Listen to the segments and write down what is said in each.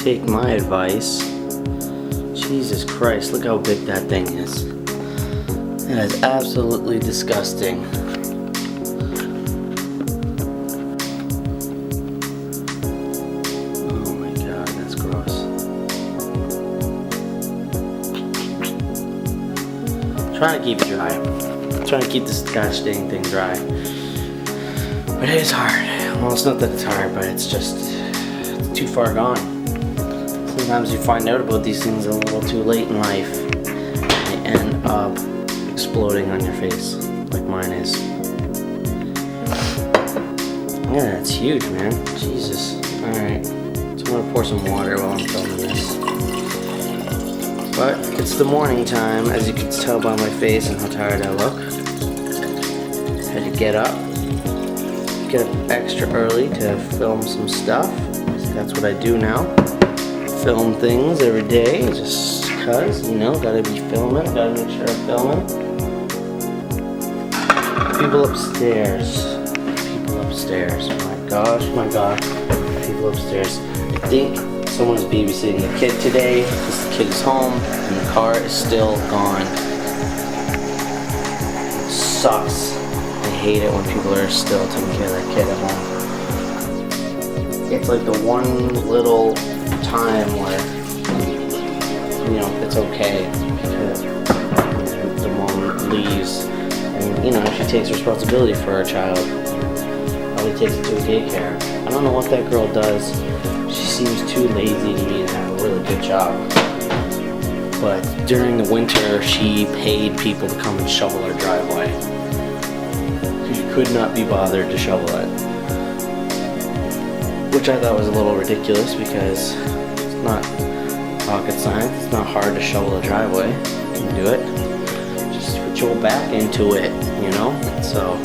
take my advice. Jesus Christ, look how big that thing is. That is absolutely disgusting. Oh my god, that's gross. Trying to keep it dry. Trying to keep this gosh dang thing dry. But it is hard. Well, it's not that it's hard, but it's just it's too far gone. Sometimes you find out about these things a little too late in life. And they end up exploding on your face, like mine is. Yeah, that's huge, man. Jesus. Alright. So I'm gonna pour some water while I'm filming this. But it's the morning time, as you can tell by my face and how tired I look. Had to get up. Get up extra early to film some stuff. That's what I do now. Film things every day, just cause, you know, gotta be filming, gotta make sure I'm filming. People upstairs. Oh my gosh. People upstairs. I think someone's babysitting the kid today, because the kid is home, and the car is still gone. It sucks. I hate it when people are still taking care of their kid at home. It's like the one little time where, you know, it's okay because the mom leaves and, you know, she takes responsibility for her child. Probably takes it to a daycare. I don't know what that girl does. She seems too lazy to me to have a really good job. But during the winter, she paid people to come and shovel her driveway. She could not be bothered to shovel it. Which I thought was a little ridiculous because it's not rocket science. It's not hard to shovel a driveway. You can do it. Just put your back into it, you know? So,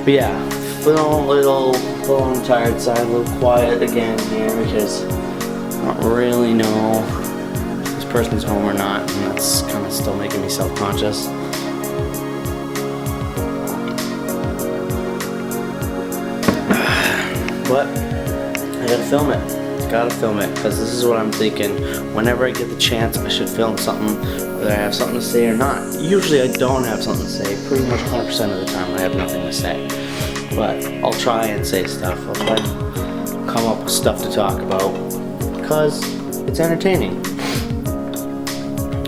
but yeah, feeling a little on the tired side, a little quiet again here because I don't really know if this person's home or not, and that's kind of still making me self-conscious. But I gotta film it. Because this is what I'm thinking. Whenever I get the chance, I should film something, whether I have something to say or not. Usually I don't have something to say. Pretty much 100% of the time I have nothing to say. But I'll try and say stuff. I'll try to come up with stuff to talk about. Because it's entertaining.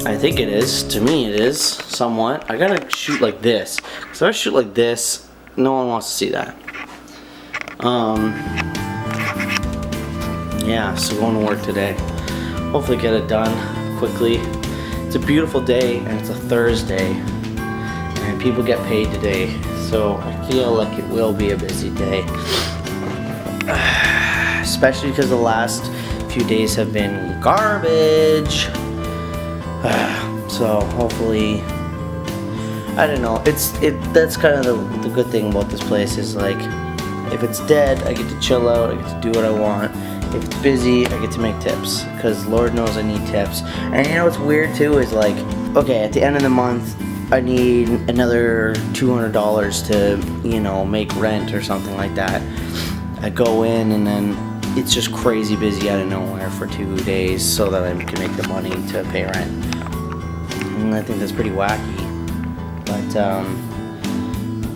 I think it is. To me it is, somewhat. I gotta shoot like this. So if I shoot like this, no one wants to see that. Yeah, so going to work today. Hopefully get it done quickly. It's a beautiful day and it's a Thursday. And people get paid today. So I feel like it will be a busy day. Especially because the last few days have been garbage. So hopefully, I don't know. That's kind of the good thing about this place is like, if it's dead, I get to chill out, I get to do what I want. If it's busy, I get to make tips, because Lord knows I need tips. And you know what's weird too is like, okay, at the end of the month, I need another $200 to, you know, make rent or something like that. I go in and then it's just crazy busy out of nowhere for 2 days so that I can make the money to pay rent. And I think that's pretty wacky. But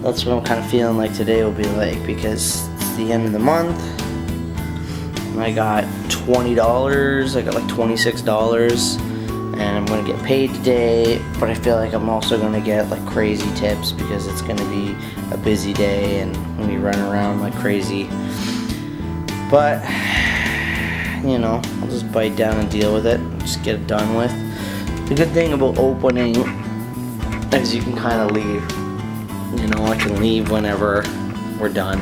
that's what I'm kind of feeling like today will be like, because it's the end of the month. And I got $20, I got like $26, and I'm gonna get paid today, but I feel like I'm also gonna get like crazy tips because it's gonna be a busy day and I'm gonna be running around like crazy. But, you know, I'll just bite down and deal with it, just get it done with. The good thing about opening is you can kind of leave. You know, I can leave whenever we're done.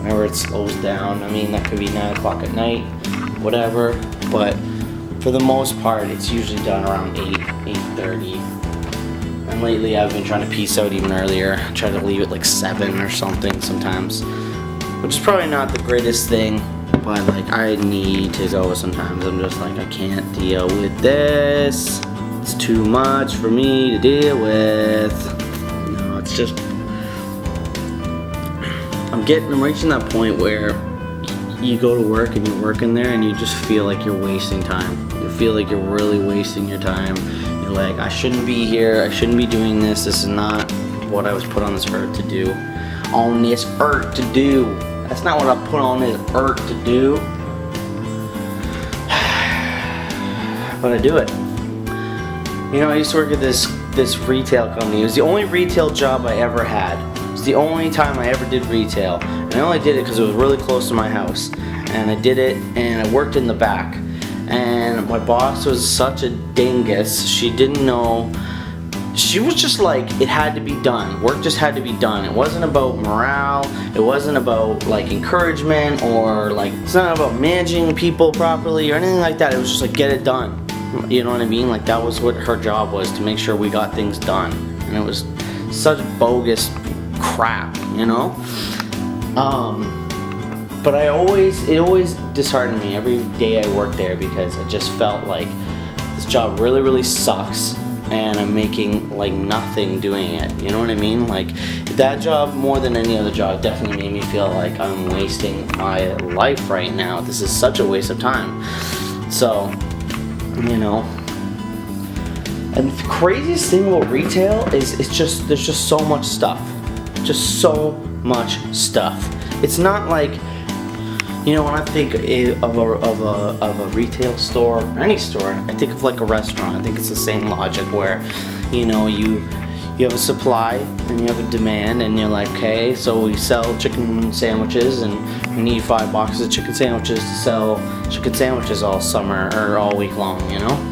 Whenever it slows down. I mean, that could be 9 o'clock at night, whatever, but for the most part, it's usually done around 8:30. And lately, I've been trying to peace out even earlier. I try to leave at like 7 or something sometimes, which is probably not the greatest thing, but like, I need to go sometimes. I'm just like, I can't deal with this. It's too much for me to deal with. You know, it's just, I'm reaching that point where you go to work and you're working there and you just feel like you're wasting time. You feel like you're really wasting your time. You're like, I shouldn't be here, I shouldn't be doing this, this is not what I was put on this earth to do. On this earth to do. That's not what I put on this earth to do. But I do it. You know, I used to work at this retail company. It was the only retail job I ever had. It was the only time I ever did retail. And I only did it because it was really close to my house. And I did it, and I worked in the back. And my boss was such a dingus. She didn't know. She was just like, it had to be done. Work just had to be done. It wasn't about morale. It wasn't about like encouragement, or like, it's not about managing people properly or anything like that. It was just like, get it done. You know what I mean? Like, that was what her job was, to make sure we got things done. And it was such bogus crap, you know? But it always disheartened me every day I worked there, because I just felt like this job really, really sucks, and I'm making like nothing doing it. You know what I mean? Like, that job, more than any other job, definitely made me feel like I'm wasting my life right now. This is such a waste of time. So, you know, and the craziest thing about retail is there's just so much stuff. Just so much stuff. It's not like, you know, when I think of a retail store, or any store, I think of like a restaurant. I think it's the same logic where, you know, you have a supply and you have a demand, and you're like, okay, so we sell chicken sandwiches and we need 5 boxes of chicken sandwiches to sell chicken sandwiches all summer or all week long, you know?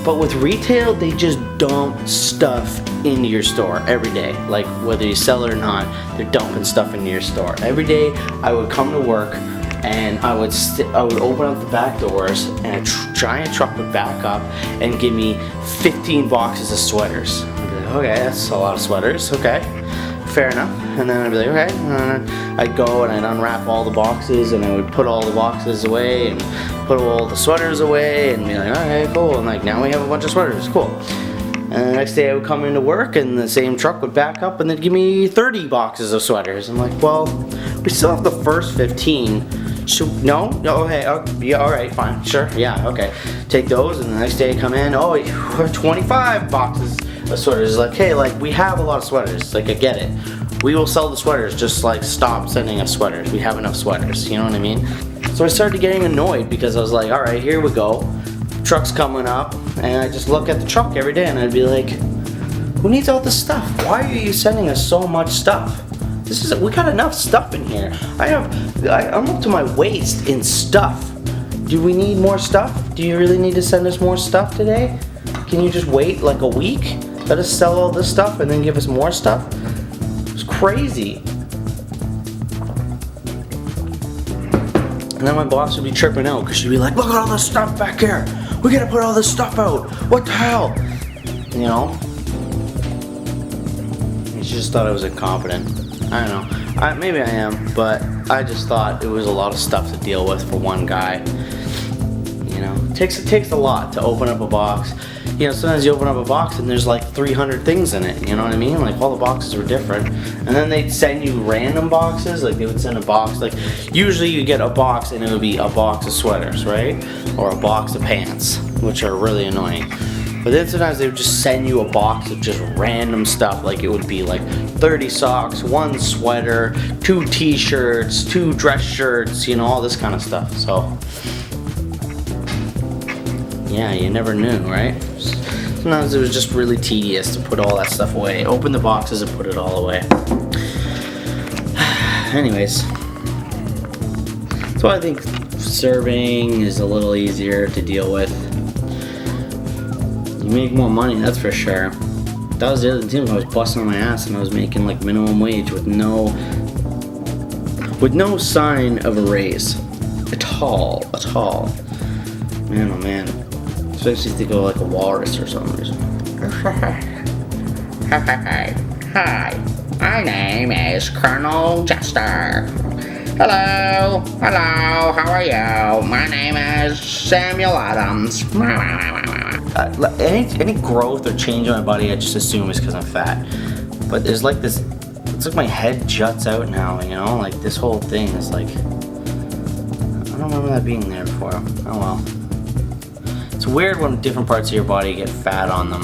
But with retail, they just dump stuff into your store every day. Like, whether you sell it or not, they're dumping stuff into your store. Every day I would come to work, and I would open up the back doors, and a giant truck would back up and give me 15 boxes of sweaters. I'd be like, okay, that's a lot of sweaters, okay, fair enough. And then I'd be like, okay, and I'd go and I'd unwrap all the boxes, and I would put all the boxes away and put all the sweaters away, and be like, okay, cool, and like, now we have a bunch of sweaters, cool. And the next day I would come into work, and the same truck would back up and they'd give me 30 boxes of sweaters. I'm like, well, we still have the first 15. No? Okay, yeah, alright, fine, sure, yeah, okay. Take those, and the next day I come in, oh, 25 boxes of sweaters. Like, hey, like, we have a lot of sweaters, like, I get it. We will sell the sweaters, just like, stop sending us sweaters. We have enough sweaters, you know what I mean? So I started getting annoyed, because I was like, alright, here we go. Truck's coming up, and I just look at the truck every day, and I'd be like, who needs all this stuff? Why are you sending us so much stuff? We got enough stuff in here. I'm up to my waist in stuff. Do we need more stuff? Do you really need to send us more stuff today? Can you just wait like a week? Let us sell all this stuff and then give us more stuff? It's crazy. And then my boss would be tripping out, because she'd be like, look at all this stuff back here. We gotta put all this stuff out. What the hell? You know? And she just thought I was incompetent. I don't know. Maybe I am, but I just thought it was a lot of stuff to deal with for one guy. You know, it takes a lot to open up a box. You know, sometimes you open up a box and there's like 300 things in it. You know what I mean? Like, all the boxes were different, and then they'd send you random boxes. Like, they would send a box. Like, usually you get a box and it would be a box of sweaters, right? Or a box of pants, which are really annoying. But then sometimes they would just send you a box of just random stuff. Like, it would be like 30 socks, 1 sweater, 2 t-shirts, 2 dress shirts, you know, all this kind of stuff. So, yeah, you never knew, right? Sometimes it was just really tedious to put all that stuff away. Open the boxes and put it all away. Anyways, so I think serving is a little easier to deal with. You make more money, that's for sure. That was the other thing. I was busting on my ass, and I was making like minimum wage with no sign of a raise at all. Man, oh man. Especially if they go like a walrus or something. Hi, my name is Colonel Jester. Hello, how are you? My name is Samuel Adams. Any growth or change on my body, I just assume is because I'm fat. But there's like this, it's like my head juts out now, you know? Like, this whole thing is like, don't remember that being there before. Oh well. It's weird when different parts of your body get fat on them.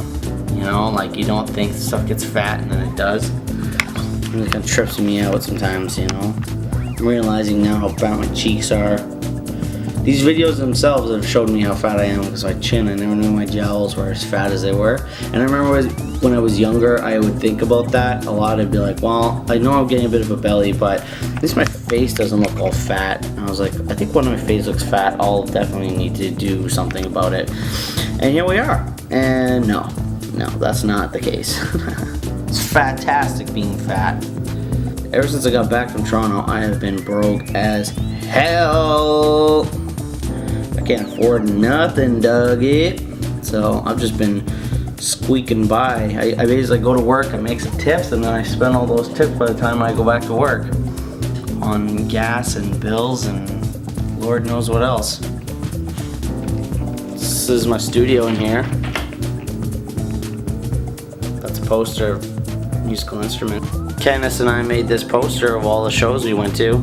You know, like you don't think stuff gets fat and then it does. It kind of trips me out sometimes, you know. I'm realizing now how fat my cheeks are. These videos themselves have showed me how fat I am because my chin, I never knew my jowls were as fat as they were. And I remember when I was younger, I would think about that a lot. I'd be like, well, I know I'm getting a bit of a belly, but at least my face doesn't look all fat. And I was like, I think when my face looks fat, I'll definitely need to do something about it. And here we are. And no, that's not the case. It's fantastic being fat. Ever since I got back from Toronto, I have been broke as hell. I can't afford nothing, dug it. So I've just been squeaking by. I basically go to work, I make some tips, and then I spend all those tips by the time I go back to work on gas and bills and Lord knows what else. This is my studio in here. That's a poster of musical instrument. Candace and I made this poster of all the shows we went to.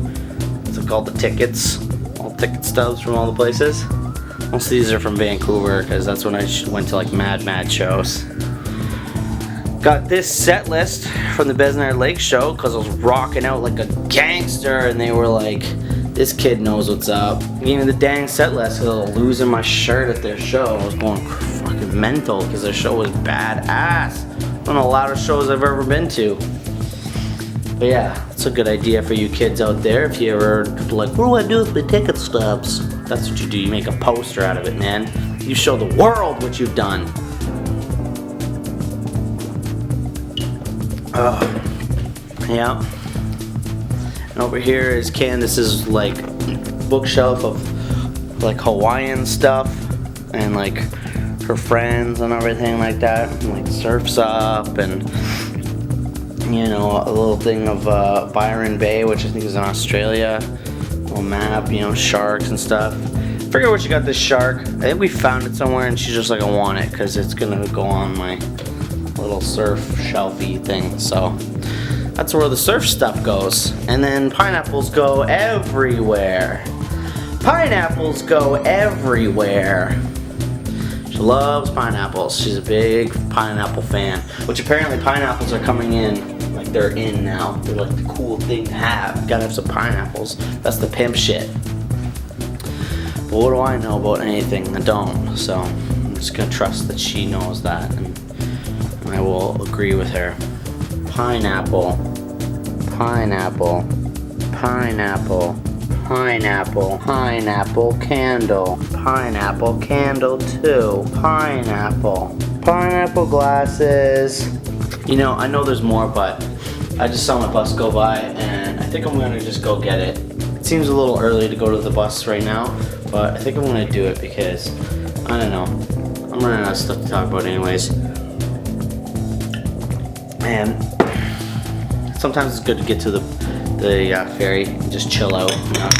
It's called the tickets. All ticket stubs from all the places. Most of these are from Vancouver because that's when I went to like mad shows. Got this set list from the Besnard Lake show because I was rocking out like a gangster and they were like, this kid knows what's up. Gave me the dang set list because I was losing my shirt at their show. I was going fucking mental because their show was badass. One of the loudest shows I've ever been to. But yeah, it's a good idea for you kids out there if you ever like, what do I do with the ticket stubs? That's what you do, you make a poster out of it, man. You show the world what you've done. Yeah. And over here is Candace's like bookshelf of like Hawaiian stuff and like her friends and everything like that. And, like Surf's Up and you know, a little thing of Byron Bay, which I think is in Australia. A little map, you know, sharks and stuff. Forget where she got this shark. I think we found it somewhere and she's just like, I want it because it's gonna go on my little surf shelfie thing. So that's where the surf stuff goes. And then pineapples go everywhere. Pineapples go everywhere. She loves pineapples. She's a big pineapple fan. Which apparently pineapples are coming in. Like they're in now. They're like the cool thing to have. You gotta have some pineapples. That's the pimp shit. But what do I know about anything? I don't. So I'm just gonna trust that she knows that. And I will agree with her. Pineapple. Pineapple. Pineapple. Pineapple, pineapple candle, pineapple candle too, pineapple, pineapple glasses. You know, I know there's more, but I just saw my bus go by and I think I'm gonna just go get it. It seems a little early to go to the bus right now, but I think I'm gonna do it because, I don't know, I'm running out of stuff to talk about anyways. And sometimes it's good to get to the ferry and just chill out, not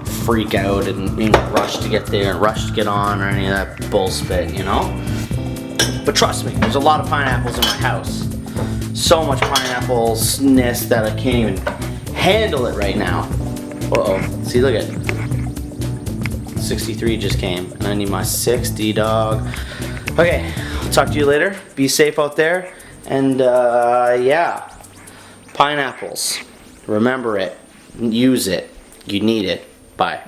freak out and rush to get there and rush to get on or any of that bullshit, you know? But trust me, there's a lot of pineapples in my house. So much pineapple-ness that I can't even handle it right now. Uh-oh, see, look at it. 63 just came and I need my 60, dog. Okay, I'll talk to you later. Be safe out there. And yeah, pineapples. Remember it. Use it. You need it. Bye.